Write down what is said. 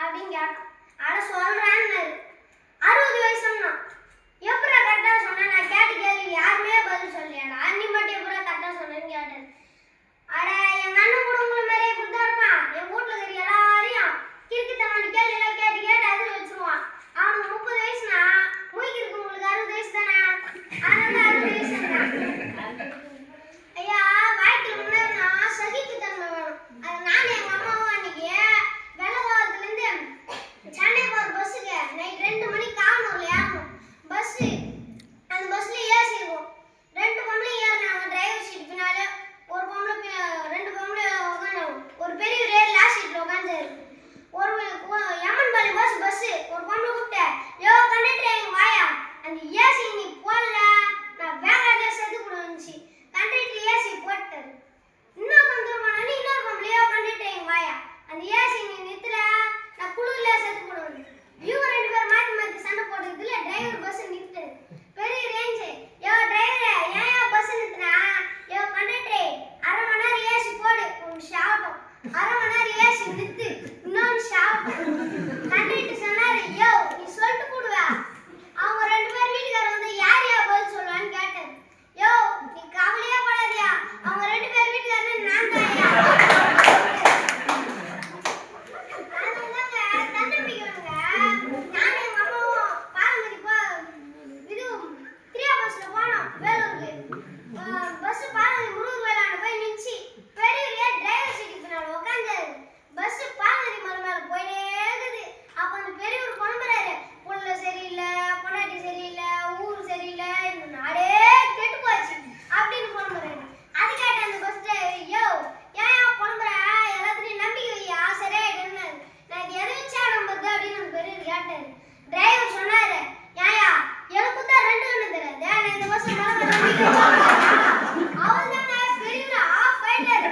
அப்படின்னு கேட்டான். அட சொல்றேன்னு 60 வயசுன்னா எப்படா கரெக்டா சொன்ன? நான் கேட்டு கேள்வி யாருமே பதில் சொல்லியாடா, நீ மட்டும் எப்படா கரெக்டா சொன்னேன்னு கேட்டேன். அட எங்க அண்ணன் கூட உங்களை மாதிரியே இப்படிதான் இருப்பான். என் வீட்டுல இருக்கிற எல்லாரையும் கிறுக்குத்தனமான கேள்வி எல்லாம் கேட்டு கேட்டு அதில் வச்சிருவான். அவனுக்கு 30 வயசுனா மூய்க்கு உங்களுக்கு 60 வயசு தானே, அதனால 60 வயசு ஐயா. வாழ்க்கையில் முன்னேறினா சகிப்புத்தன்மை வேணும். அது நானும் எங்க அம்மாவும் அன்னைக்கு வெள்ள காலத்துல இருந்து சென்னை போற பஸ்ஸுக்கு நைட் 2 மணிக்கு காவனூர்ல ஏறணும். பஸ் அந்த பஸ்ல ஏசி இருக்கும். 2 பொம்பளை ஏறினாங்க டிரைவர் சீட் பின்னால. ஒரு பொம்பளை 2 பொம்பளை உட்காந்து ஒரு பெரிய லாஸ்ட் சீட்ல உட்காந்து. ஒரு எமன்பாளையம் பஸ் ஒரு பொம்பளை கூப்பிட்டு, யோ கண்டக்டர் எங்க வாயா, அந்த ஏசி நீ போடல நான் வேகாத செத்து போடுச்சு. கண்டக்டர் ஏசி போட்டாரு. இன்னும் கொஞ்சம் போனாலும் இன்னொரு பொம்பளை, யோ கண்டக்டர் எங்க வாயா, அந்த ஏசி நீ நிறுத்துற நான் குளிர்ல செத்து போடுவேன். இவங்க 2 பேரும் மாத்தி மாத்தி சண்டை போட்டுக்கிறதுல டிரைவர் பஸ் நிறுத்தாரு. பெரிய ரேஞ்சு, யோ டிரைவர் ஏன் பஸ் நிறுத்தினா? யோ கண்டக்டர் அரை மணி நேரம் ஏசி போடு, உன் ஷாப்டும் அரை மணி நேரம் ஏசி நிறுத்து, இன்னொன்று ஷாப்டும். கண்டக்டர் சொன்னாரு, யோ நீ சொல்லிட்டு போடுவா. அவங்க 2 பேர் வீட்டுக்காரர் வந்து யார் யா பதில் சொல்லுவான்னு கேட்டாரு. யோ நீ கவலையே படாதியா, அவங்க 2 பேர் வீட்டுக்காரர் நான் தான்யா. பஸ் பாலதி முருகர் வேளாண்ட போய் நின்னுச்சு. பெரியவரே டிரைவர் சீட்டுக்கு பின்னால உட்கார்ந்தாரு. பஸ் பாலதி மலை மேல போயிட்டே இருக்குது. அப்ப அந்த பெரியவர் புலம்புறாரு, புள்ள சரியில்லை, பொண்டாட்டி சரியில்லை, ஊர் சரியில்லை, இந்த நாடே கெட்டு போச்சு அப்படின்னு புலம்புறாரு. அது கேட்ட அந்த பஸ் டிரைவர், யோ ஏன் புலம்புற, எல்லாத்தையும் நம்பிக்கை வையா சரியாயிடுன்னு, நான் எதை வச்சா நம்புறது அப்படின்னு அந்த பெரியவர் கேட்டாரு. டிரைவர் சொன்னாரு, ஏயா எனக்கு தான் 2 கண்ணு தெரியாது, நான் இந்த பஸ் மேல நம்பிக்கை அவள் தானே பெரியவர் ஆஃப் ஆயிட்டாரு.